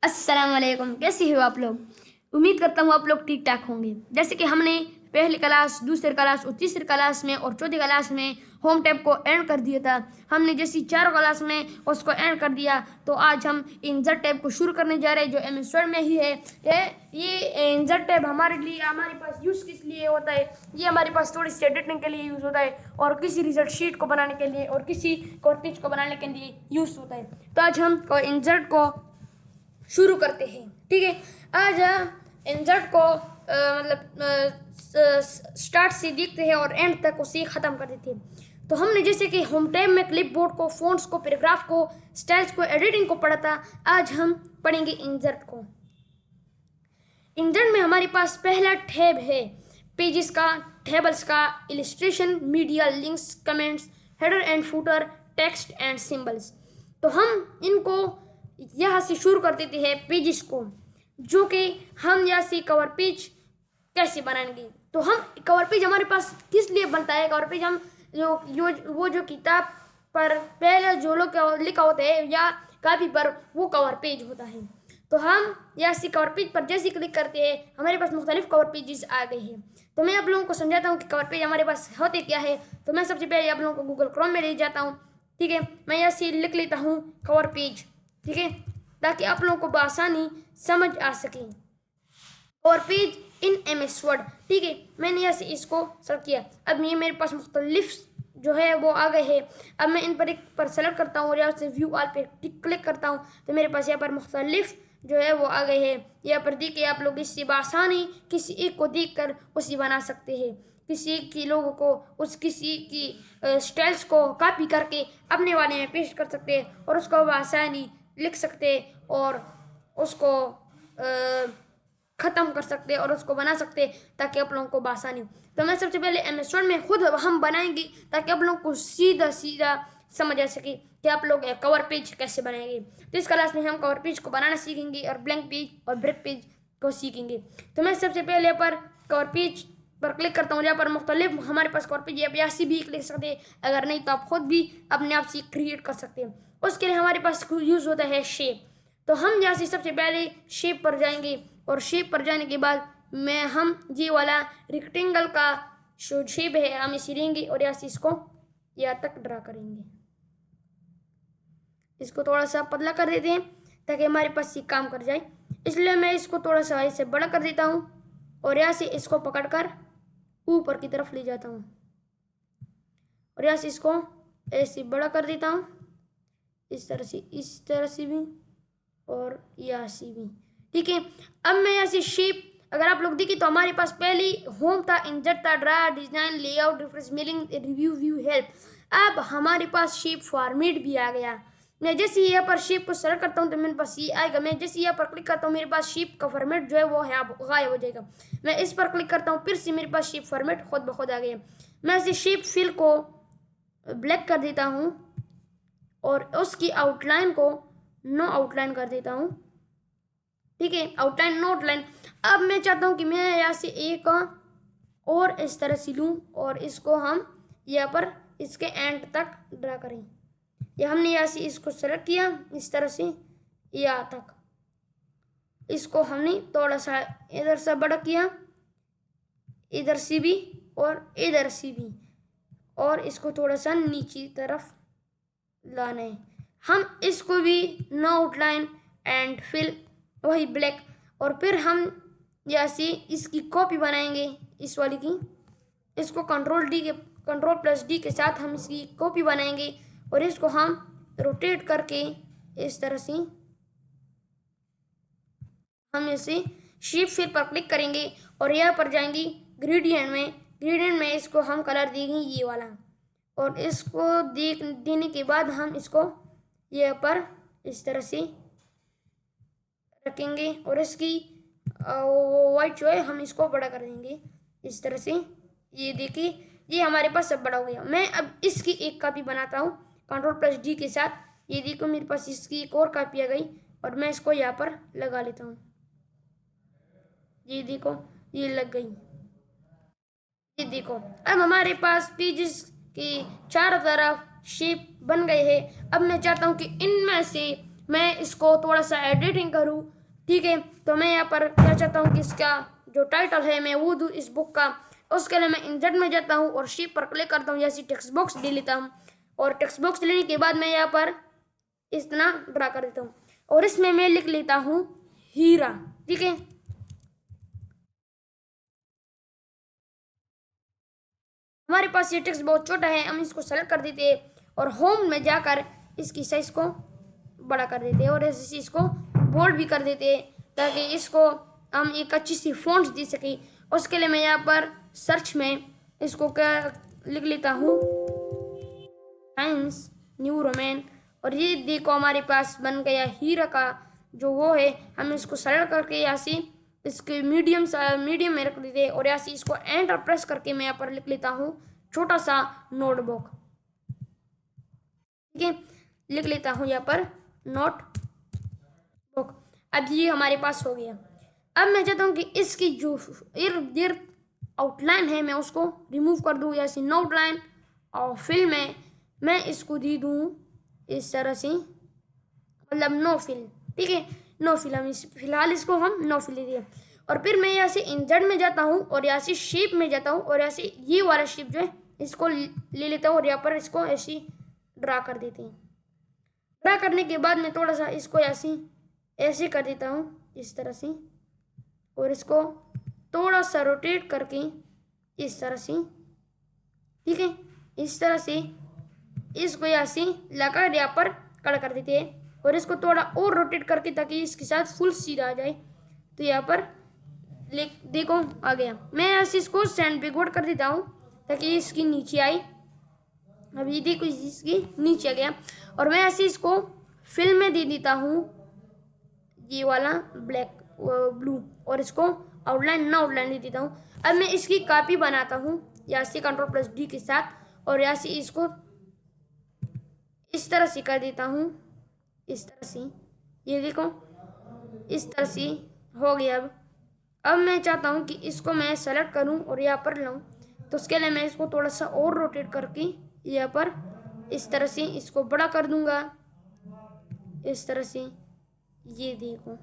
अस्सलाम वालेकुम। कैसे हो आप लोग? उम्मीद करता हूँ आप लोग ठीक ठाक होंगे। जैसे कि हमने पहली क्लास, दूसरी क्लास और तीसरी क्लास में और चौथी क्लास में होम टैब को एंड कर दिया था। हमने जैसी चारों क्लास में उसको एंड कर दिया, तो आज हम इंजर टैब को शुरू करने जा रहे हैं, जो एमएस वर्ड में ही है। ये इंजर टैब हमारे लिए, हमारे पास यूज़ किस लिए होता है? ये हमारे पास थोड़ी सी एडिटिंग के लिए यूज़ होता है, और किसी रिजल्ट शीट को बनाने के लिए, और किसी कॉर्टेज को बनाने के लिए यूज़ होता है। तो आज हम इंजर्ट को शुरू करते हैं। ठीक है, आज इंजर्ट को स्टार्ट से देखते हैं और एंड तक उसे ख़त्म कर देते हैं। तो हमने जैसे कि होम टैब में क्लिपबोर्ड को, फ़ॉन्ट्स को, पैराग्राफ को, स्टाइल्स को, एडिटिंग को पढ़ा था, आज हम पढ़ेंगे इंजर्ट को। इंजर्ट में हमारे पास पहला टैब है पेजेस का, टेबल्स का, illustration, media, links, comments, header and footer, text and symbols. तो हम इनको यहाँ से शुरू कर देते हैं पेजेस को, जो कि हम यहाँ से कवर पेज कैसे बनाएंगे। तो हम कवर पेज हमारे पास किस लिए बनता है? कवर पेज हम जो किताब पर पहले जो लोग लिखा होता है या कापी पर, वो कवर पेज होता है। तो हम यहाँ से कवर पेज पर जैसे क्लिक करते हैं, हमारे पास मुख्तलिफ कवर पेजेस आ गए हैं। तो मैं आप लोगों को समझाता हूँ कि कवर पेज हमारे पास होते क्या है। तो मैं सबसे पहले आप लोगों को गूगल क्रोम में ले जाता हूँ। ठीक है, मैं यहाँ से लिख लेता हूँ कवर पेज। ठीक है, ताकि आप लोगों को बआसानी समझ आ सके। और पेज इन एमएस वर्ड। ठीक है, मैंने यहाँ से इसको सेलेक्ट किया। अब ये मेरे पास मुख्तलिफ जो है वो आ गए हैं। अब मैं इन पर एक पर सेलेक्ट करता हूँ और यहाँ से व्यू ऑल पे क्लिक करता हूँ, तो मेरे पास यहाँ पर मुख्तलिफ जो है वो आ गए हैं। यहाँ पर देखिए, आप लोग इससे बआसानी किसी एक को देख कर उसे बना सकते हैं। किसी की लोगों को, किसी की स्टाइल्स को कॉपी करके अपने वाले में पेस्ट कर सकते हैं, और उसको बआसानी लिख सकते हैं, और उसको ख़त्म कर सकते हैं, और उसको बना सकते हैं, ताकि आप लोगों को बआसानी हो। तो मैं सबसे पहले एमएस वर्ड में खुद हम बनाएंगे, ताकि आप लोगों को सीधा सीधा समझ आ सके कि आप लोग कवर पेज कैसे बनाएंगे। तो इस क्लास में हम कवर पेज को बनाना सीखेंगे, और ब्लैंक पेज और ब्रेक पेज को सीखेंगे। तो मैं सबसे पहले पर कवर पेज पर क्लिक करता हूँ। यहाँ पर मुख्तलिफ हमारे पास कवर पेज आप यहाँ से भी लिख सकते हैं, अगर नहीं तो आप खुद भी अपने आप से क्रिएट कर सकते हैं। उसके लिए हमारे पास यूज़ होता है शेप। तो हम यहाँ से सबसे पहले शेप पर जाएंगे, और शेप पर जाने के बाद हम ये वाला रेक्टेंगल का जो शेप है हम इसे लेंगे, और यहाँ से इसको यहाँ तक ड्रा करेंगे। इसको थोड़ा सा पतला कर देते हैं, ताकि हमारे पास ये काम कर जाए। इसलिए मैं इसको थोड़ा सा ऐसे बड़ा कर देता हूँ, और यहाँ से इसको पकड़कर ऊपर की तरफ ले जाता हूँ, और यहाँ से इसको ऐसे बड़ा कर देता हूँ, इस तरह से भी, और यहाँ से भी। ठीक है, अब मैं यहाँ से शेप, अगर आप लोग देखें तो हमारे पास पहले होम था, इंजर्ट था, draw, design, layout, refresh, milling, review, view, help. अब हमारे पास शेप फॉर्मेट भी आ गया। मैं जैसे यहाँ पर शेप को सेलेक्ट करता हूँ तो मेरे पास ये आएगा। मैं जैसे यहाँ पर क्लिक करता हूँ, मेरे पास शेप का फॉर्मेट जो है वो यहाँ गायब हो जाएगा। मैं इस पर क्लिक करता हूँ, फिर से मेरे पास शेप फॉर्मेट खुद ब खुद आ गया। मैं ऐसे शेप फिल को ब्लैक कर देता हूँ, और उसकी आउटलाइन को नो आउटलाइन कर देता हूँ। ठीक है, आउटलाइन नो आउटलाइन। अब मैं चाहता हूँ कि मैं यहाँ से एक और इस तरह से लूँ, और इसको हम यहाँ पर इसके एंड तक ड्रा करें। या हमने यहाँ से इसको सेलेक्ट किया इस तरह से यहाँ तक, इसको हमने थोड़ा सा इधर से बड़ा किया, इधर से भी और इधर से भी, और इसको थोड़ा सा नीचे तरफ लाना है। हम इसको भी नो आउटलाइन एंड फिल वही ब्लैक, और फिर हम यहाँ से इसकी कॉपी बनाएंगे, इस वाली की। इसको कंट्रोल प्लस डी के साथ हम इसकी कॉपी बनाएंगे, और इसको हम रोटेट करके इस तरह से हम इसे शेप फिल पर क्लिक करेंगे, और यहाँ पर जाएंगे ग्रेडियंट में इसको हम कलर देंगे ये वाला, और इसको देने के बाद हम इसको यहाँ पर इस तरह से रखेंगे, और इसकी वाइट जो है हम इसको बड़ा कर देंगे इस तरह से। ये देखिए, ये हमारे पास सब बड़ा हो गया। मैं अब इसकी एक कॉपी बनाता हूँ कंट्रोल प्लस डी के साथ। ये देखो, मेरे पास इसकी एक और कॉपी आ गई, और मैं इसको यहाँ पर लगा लेता हूँ। ये देखो, ये लग गई। ये देखो, अब हमारे पास पेजेस के चारों तरफ शेप बन गए हैं। अब मैं चाहता हूँ कि इनमें से मैं इसको थोड़ा सा एडिटिंग करूँ, ठीक है। तो मैं यहाँ पर क्या चाहता हूँ कि इसका जो टाइटल है मैं वो दूँ इस बुक का। उसके लिए मैं इंसर्ट में जाता हूँ और शिप पर क्लिक करता हूँ, जैसे टेक्स्ट बॉक्स ले लेता हूँ। और टेक्स्ट बॉक्स लेने के बाद मैं यहाँ पर इस तरह ड्रा कर देता हूँ और इसमें मैं लिख लेता हूँ हीरा, ठीक है। हमारे पास ये टेक्स्ट बहुत छोटा है, हम इसको सेलेक्ट कर देते हैं और होम में जाकर इसकी साइज को बड़ा कर देते हैं और ऐसे इसको बोल्ड भी कर देते हैं ताकि इसको हम एक अच्छी सी फॉन्ट्स दे सकें। उसके लिए मैं यहाँ पर सर्च में इसको क्या लिख लेता हूँ, टाइम्स न्यू रोमन, और ये देखो हमारे पास बन गया हीरा का जो वो है। हम इसको सेलेक्ट करके यहाँ से इसके मीडियम में रख देते हैं और यहाँ से इसको एंटर प्रेस करके मैं यहाँ पर लिख लेता हूँ छोटा सा नोटबुक, ठीक है। लिख लेता हूँ यहाँ पर नोटबुक। अब ये हमारे पास हो गया। अब मैं चाहता हूँ कि इसकी जो इर्द गिर्द आउटलाइन है मैं उसको रिमूव कर दूँ, या नो आउटलाइन, और फिल में मैं इसको दे दूँ इस तरह से, मतलब नो फिल, ठीक है। नो फिल, हम फिलहाल इसको हम नो फिल दे दिए। और फिर मैं यहाँ से इंसर्ट में जाता हूँ और यहाँ से शेप में जाता हूँ और यहाँ से ये वाला शेप जो है इसको ले लेता हूँ और यहाँ पर इसको ऐसे ड्रा कर देते हैं। ड्रा करने के बाद मैं थोड़ा सा इसको ऐसे कर देता हूँ इस तरह से, और इसको थोड़ा सा रोटेट करके इस तरह से, ठीक है। इस तरह से इसको यहाँ से लगा यहाँ पर खड़ा कर देते हैं और इसको थोड़ा और रोटेट करके ताकि इसके साथ फुल सीधा आ जाए। तो यहाँ पर देखो आ गया। मैं ऐसे इसको सेंड बैकवर्ड कर देता हूँ ताकि इसकी नीचे आई। अब ये देखो इसकी नीचे आ गया और मैं ऐसे इसको फिल में दे देता हूँ ये वाला ब्लैक ब्लू, और इसको आउटलाइन ना आउटलाइन दे देता हूँ। अब मैं इसकी कॉपी बनाता हूँ यहाँ से Ctrl+D के साथ और यहाँ से इसको इस तरह से कर देता हूँ, इस तरह से, ये देखो इस तरह से हो गया। अब मैं चाहता हूँ कि इसको मैं सेलेक्ट करूँ और यहाँ पर लाऊँ, तो उसके लिए मैं इसको थोड़ा सा और रोटेट करके यहाँ पर इस तरह से इसको बड़ा कर दूंगा, इस तरह से, ये देखो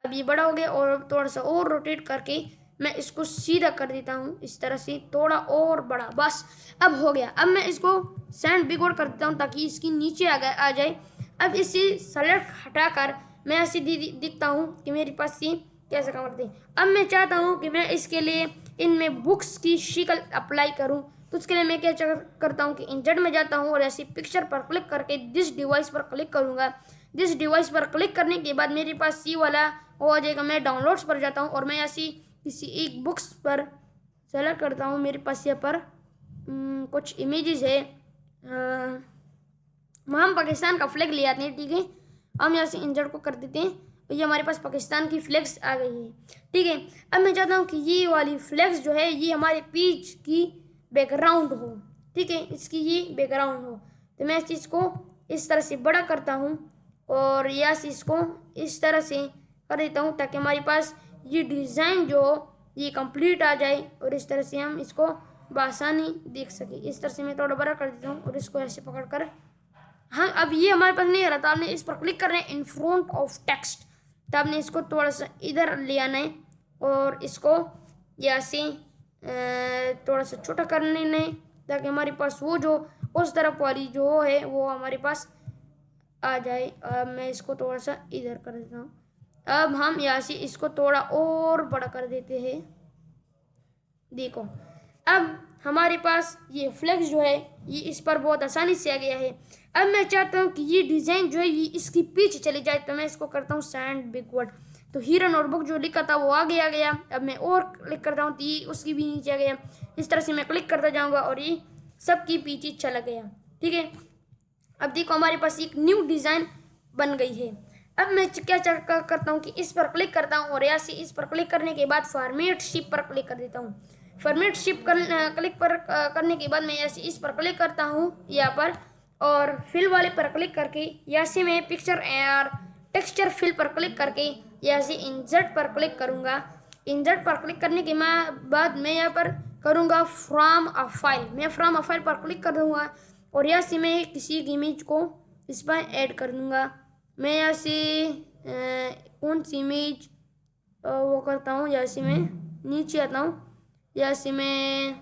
अब ये बड़ा हो गया। और थोड़ा सा और रोटेट करके मैं इसको सीधा कर देता हूँ इस तरह से, थोड़ा और बड़ा, बस अब हो गया। अब मैं इसको सेंड बैकवर्ड कर देता हूँ ताकि इसकी नीचे आ जाए। अब इसे सेलेक्ट हटाकर मैं ऐसे दिखता हूँ कि मेरे पास ये कैसे काम करते हैं। अब मैं चाहता हूँ कि मैं इसके लिए इनमें बुक्स की शक्ल अप्लाई करूँ, तो उसके लिए मैं क्या करता हूँ कि इंसर्ट में जाता हूँ और ऐसे पिक्चर पर क्लिक करके दिस डिवाइस पर क्लिक करूँगा। दिस डिवाइस पर क्लिक करने के बाद मेरे पास ये वाला वो आ जाएगा। मैं डाउनलोड्स पर जाता हूँ और मैं ऐसी किसी एक बुक्स पर सेलेक्ट करता हूँ। मेरे पास यहाँ पर कुछ इमेजेस है, हम पाकिस्तान का फ्लैग ले आते हैं, ठीक है। हम यहाँ से इंसर्ट को कर देते हैं और ये हमारे पास पाकिस्तान की फ्लैग्स आ गई है, ठीक है। अब मैं चाहता हूँ कि ये वाली फ्लैग्स जो है ये हमारे पेज की बैकग्राउंड हो, ठीक है, इसकी ये बैकग्राउंड हो। तो मैं इस चीज़ को इस तरह से बड़ा करता हूँ और यहाँ से इसको इस तरह से कर देता हूँ ताकि हमारे पास ये डिज़ाइन जो ये कंप्लीट आ जाए और इस तरह से हम इसको बआसानी देख सके। इस तरह से मैं थोड़ा बड़ा कर देता हूँ और इसको ऐसे पकड़ कर, हाँ अब ये हमारे पास नहीं आ रहा था, आपने इस पर क्लिक करना है इन फ्रंट ऑफ टेक्स्ट, तो आपने इसको थोड़ा सा इधर ले आना है और इसको यहाँ से थोड़ा सा छोटा कर लेना है ताकि हमारे पास वो जो उस तरफ वाली जो है वो हमारे पास आ जाए। अब मैं इसको थोड़ा सा इधर कर देता हूँ। अब हम यहाँ से इसको थोड़ा और बड़ा कर देते हैं, देखो अब हमारे पास ये फ्लैग जो है ये इस पर बहुत आसानी से आ गया है। अब मैं चाहता हूँ कि ये डिज़ाइन जो है ये इसकी पीछे चली जाए, तो मैं इसको करता हूँ सेंड बैकवर्ड। तो हीरा नोटबुक जो लिखा था वो आगे आ गया। अब मैं और क्लिक करता हूँ तो ये उसकी भी नीचे आ गया। इस तरह से मैं क्लिक करता जाऊँगा और ये सबकी पीछे चला गया, ठीक है। अब देखो हमारे पास एक न्यू डिज़ाइन बन गई है। अब मैं क्या करता हूँ कि इस पर क्लिक करता हूँ और यहाँ से इस पर क्लिक करने के बाद फॉर्मेट शिप पर क्लिक कर देता हूँ। फॉर्मेट शिप क्लिक पर करने के बाद मैं यहाँ से इस पर क्लिक करता हूँ यहाँ पर, और फिल वाले पर क्लिक करके यहाँ से मैं पिक्चर और टेक्सचर फिल पर क्लिक करके यहाँ से इंसर्ट पर क्लिक करूँगा। इंसर्ट पर क्लिक करने के बाद मैं यहाँ पर करूँगा फ्रॉम अ फाइल। मैं फ्रॉम अ फाइल पर क्लिक कर दूँगा और यहाँ से मैं किसी एक इमेज को इस पर ऐड कर दूँगा। मैं यहाँ से कौन सी इमेज वो करता हूँ, जैसे मैं नीचे आता हूँ, जैसे मैं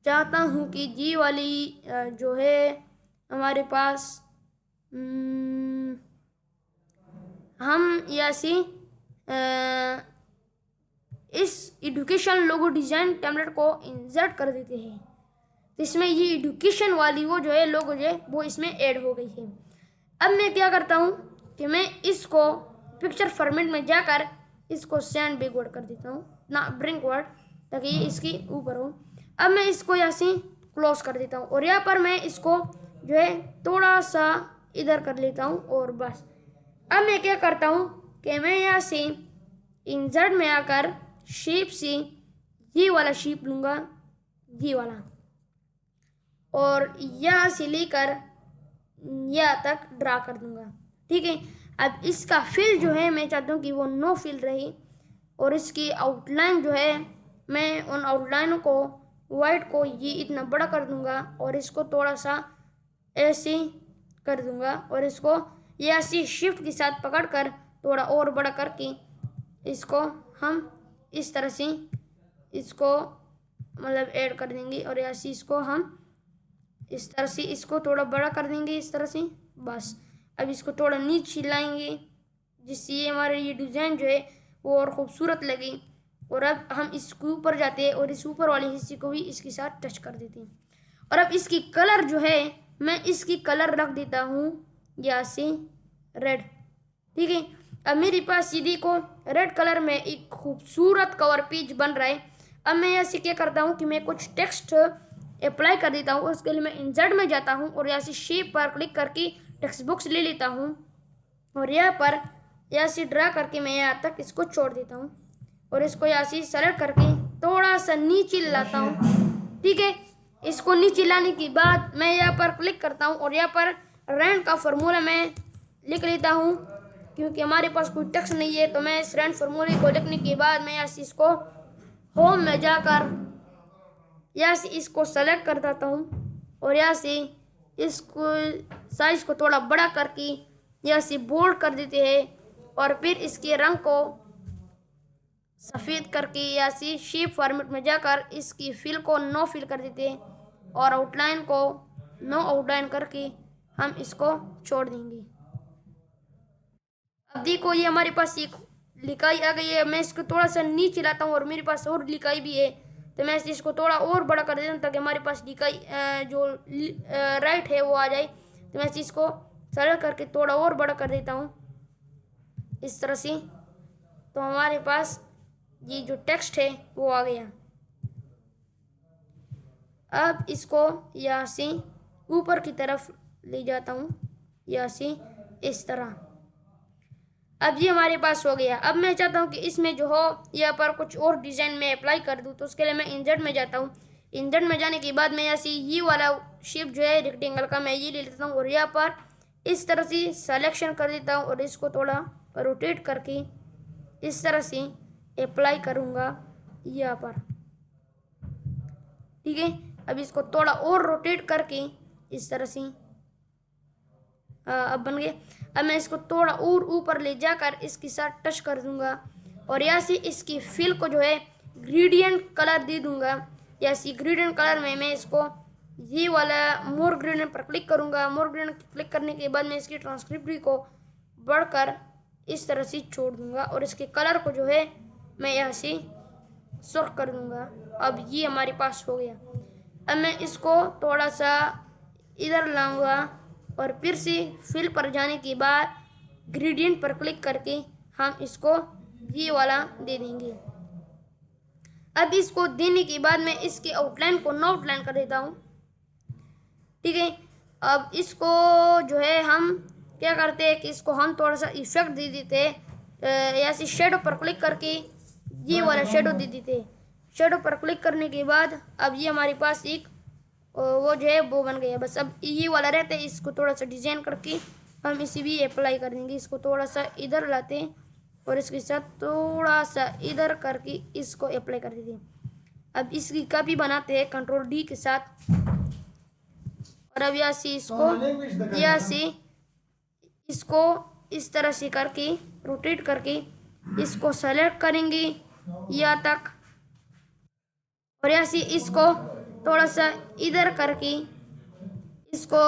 चाहता हूँ कि जी वाली जो है हमारे पास हम ऐसी इस एजुकेशन लोगो डिजाइन टेम्पलेट को इंसर्ट कर देते हैं। तो इसमें ये एजुकेशन वाली वो जो है लोगो जो है वो इसमें ऐड हो गई है। अब मैं क्या करता हूँ कि मैं इसको पिक्चर फॉर्मेट में जाकर इसको सेंड बैकवर्ड कर देता हूँ ना ब्रिंक वर्ड, ताकि ये इसकी ऊपर हो। अब मैं इसको यहाँ से क्लोज कर देता हूँ और यहाँ पर मैं इसको जो है थोड़ा सा इधर कर लेता हूँ और बस। अब मैं क्या करता हूँ कि मैं यहाँ से इंसर्ट में आकर शेप से ये वाला शेप लूँगा, ये वाला, और यहाँ से लेकर यहाँ तक ड्रा कर दूँगा। ठीक है। अब इसका फिल जो है मैं चाहता हूँ कि वो नो फिल रहे, और इसकी आउटलाइन जो है मैं उन आउटलाइनों को वाइट को ये इतना बड़ा कर दूँगा और इसको थोड़ा सा ऐसे कर दूँगा और इसको ये ऐसी शिफ्ट के साथ पकड़कर थोड़ा और बड़ा करके इसको हम इस तरह से इसको मतलब ऐड कर देंगे और ऐसे इसको हम इस तरह से इसको थोड़ा बड़ा कर देंगे इस तरह से बस। अब इसको थोड़ा नीचे लाएंगे जिससे ये हमारे ये डिज़ाइन जो है वो और ख़ूबसूरत लगे। और अब हम इसके ऊपर जाते हैं और इस ऊपर वाले हिस्से को भी इसके साथ टच कर देते हैं। और अब इसकी कलर जो है मैं इसकी कलर रख देता हूँ यहाँ से रेड। ठीक है। अब मेरे पास ये देखो रेड कलर में एक खूबसूरत कवर पेज बन रहा है। अब मैं यहाँ से क्या करता हूँ कि मैं कुछ टेक्स्ट अप्लाई कर देता हूँ। उसके लिए मैं इंसर्ट में जाता हूँ और यहाँ से शेप पर क्लिक करके टेक्स्ट बॉक्स ले लेता हूँ और यहाँ पर यहाँ से ड्रा करके मैं यहाँ तक इसको छोड़ देता हूँ और इसको यहाँ से सेलेक्ट करके थोड़ा सा नीचे लाता हूँ। ठीक है। इसको नीचे लाने के बाद मैं यहाँ पर क्लिक करता हूँ और यहाँ पर रैंड का फार्मूला मैं लिख लेता हूँ, क्योंकि हमारे पास कोई टेक्स्ट नहीं है। तो मैं इस रैंड फार्मूले को लिखने के बाद मैं यहाँ से इसको होम में जाकर यहाँ से इसको सेलेक्ट कर देता हूँ और यहाँ से इसको साइज को थोड़ा बड़ा करके यहाँ से बोल्ड कर देते हैं और फिर इसके रंग को सफ़ेद करके यहाँ से शेप फॉर्मेट में जाकर इसकी फिल को नो फिल कर देते हैं और आउटलाइन को नो आउटलाइन करके हम इसको छोड़ देंगे। अब देखो ये हमारे पास एक लिखाई आ गई है। मैं इसको थोड़ा सा नीचे लाता हूँ और मेरे पास और लिखाई भी है, तो मैं इसको थोड़ा और बड़ा कर देता हूँ ताकि हमारे पास लिखाई जो राइट है वो आ जाए। तो मैं इसको सेलेक्ट करके थोड़ा और बड़ा कर देता हूँ इस तरह से। तो हमारे पास ये जो टेक्स्ट है वो आ गया। अब इसको यहाँ से ऊपर की तरफ ले जाता हूँ यहाँ से इस तरह। अब ये हमारे पास हो गया। अब मैं चाहता हूँ कि इसमें जो हो यहाँ पर कुछ और डिज़ाइन में अप्लाई कर दूँ, तो उसके लिए मैं इंसर्ट में जाता हूँ। इंसर्ट में जाने के बाद मैं यहाँ से ये वाला शेप जो है रेक्टेंगल का मैं ये ले लेता हूँ और यहाँ पर इस तरह से सिलेक्शन कर देता हूँ और इसको थोड़ा रोटेट करके इस तरह से अप्लाई करूँगा यहाँ पर। ठीक है। अब इसको थोड़ा और रोटेट करके इस तरह से अब बन गए। अब मैं इसको थोड़ा और ऊपर ले जाकर इसके साथ टच कर दूंगा और यहाँ से इसकी फिल को जो है ग्रेडियंट कलर दे दूंगा। यहाँ से ग्रेडियंट कलर में मैं इसको ये वाला मोर ग्रेडियंट पर क्लिक करूंगा। मोर ग्रेडियंट क्लिक करने के बाद मैं इसकी ट्रांसक्रिप्ट को बढ़कर इस तरह से छोड़ दूंगा और इसके कलर को जो है मैं यहाँ से सुर्ख कर दूंगा। अब ये हमारे पास हो गया। अब मैं इसको थोड़ा सा इधर लाऊंगा और फिर से फिल पर जाने के बाद ग्रेडियंट पर क्लिक करके हम इसको ये वाला दे देंगे। अब इसको देने के बाद मैं इसके आउटलाइन को नो आउटलाइन कर देता हूँ। ठीक है। अब इसको जो है हम क्या करते हैं कि इसको हम थोड़ा सा इफेक्ट दे देते हैं। ऐसे शेडो पर क्लिक करके ये वाला शेडो दे देते हैं। शेडो पर क्लिक करने के बाद अब ये हमारे पास एक वो जो है वो बन गया। बस अब ये वाला रहता है, इसको थोड़ा सा डिज़ाइन करके हम इसी भी अप्लाई कर देंगे। इसको थोड़ा सा इधर लाते हैं और इसके साथ थोड़ा सा इधर करके इसको अप्लाई कर देते हैं। अब इसकी कॉपी बनाते हैं कंट्रोल D के साथ और अब यहाँ से इसको इस तरह से करके रोटेट करके इसको सेलेक्ट करेंगे यहाँ तक, और यहाँ से इसको थोड़ा सा इधर करके इसको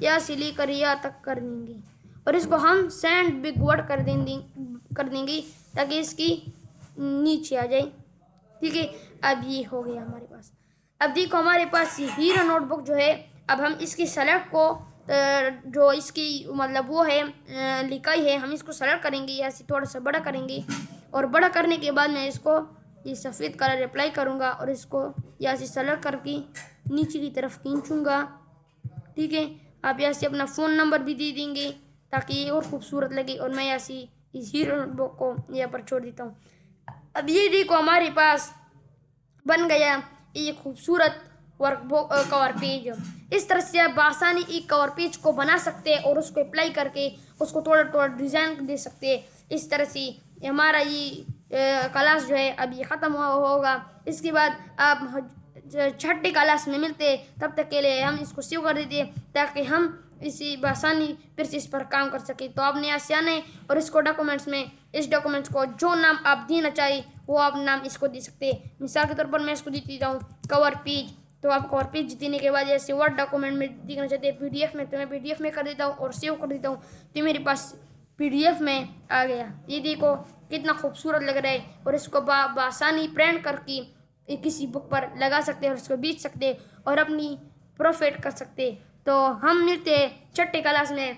यहाँ से लेकर यहाँ तक कर देंगे, और इसको हम सेंड बिग वर्ड कर देंगे ताकि इसकी नीचे आ जाए। ठीक है, अब ये हो गया हमारे पास। अब देखो हमारे पास ये हीरो नोटबुक जो है, अब हम इसकी सेलेक्ट को जो इसकी मतलब वो है लिखाई है, हम इसको सेलेक्ट करेंगे, यहाँ से थोड़ा सा बड़ा करेंगे, और बड़ा करने के बाद मैं इसको ये सफ़ेद कलर अप्लाई करूँगा और इसको यहाँ से सेलेक्ट करके नीचे की तरफ खींचूँगा। ठीक है, आप यहाँ से अपना फ़ोन नंबर भी दे देंगे ताकि ये और खूबसूरत लगे, और मैं यहाँ से इस हीरो नोटबुक को यहाँ पर छोड़ देता हूँ। अब ये देखो हमारे पास बन गया ये खूबसूरत वर्कबुक कवर पेज। इस तरह से आप आसानी एक कवर पेज को बना सकते हैं और उसको अप्लाई करके उसको थोड़ा थोड़ा डिज़ाइन दे सकते हैं। इस तरह से हमारा ये क्लास जो है अब ये ख़त्म होगा। इसके बाद आप छठी क्लास में मिलते हैं, तब तक के लिए हम इसको सेव कर देते हैं ताकि हम इसी आसानी फिर से इस पर काम कर सके। तो आपने यहाँ से आना है और इसको डॉक्यूमेंट्स में इस डॉक्यूमेंट्स को जो नाम आप देना चाहिए वो आप नाम इसको दे सकते हैं। मिसाल के तौर पर मैं इसको दे देता हूँ कवर पेज। तो आप कवर पेज देने के बाद जैसे वर्ड डॉक्यूमेंट में दिखना चाहते हैं PDF में, तो मैं PDF में कर देता हूँ और सेव कर देता हूँ, तो मेरे पास PDF में आ गया। ये देखो कितना खूबसूरत लग रहा है, और इसको आसानी प्रिंट करके किसी बुक पर लगा सकते हैं और उसको बेच सकते हैं और अपनी प्रॉफिट कर सकते हैं। तो हम मिलते हैं छठी क्लास में।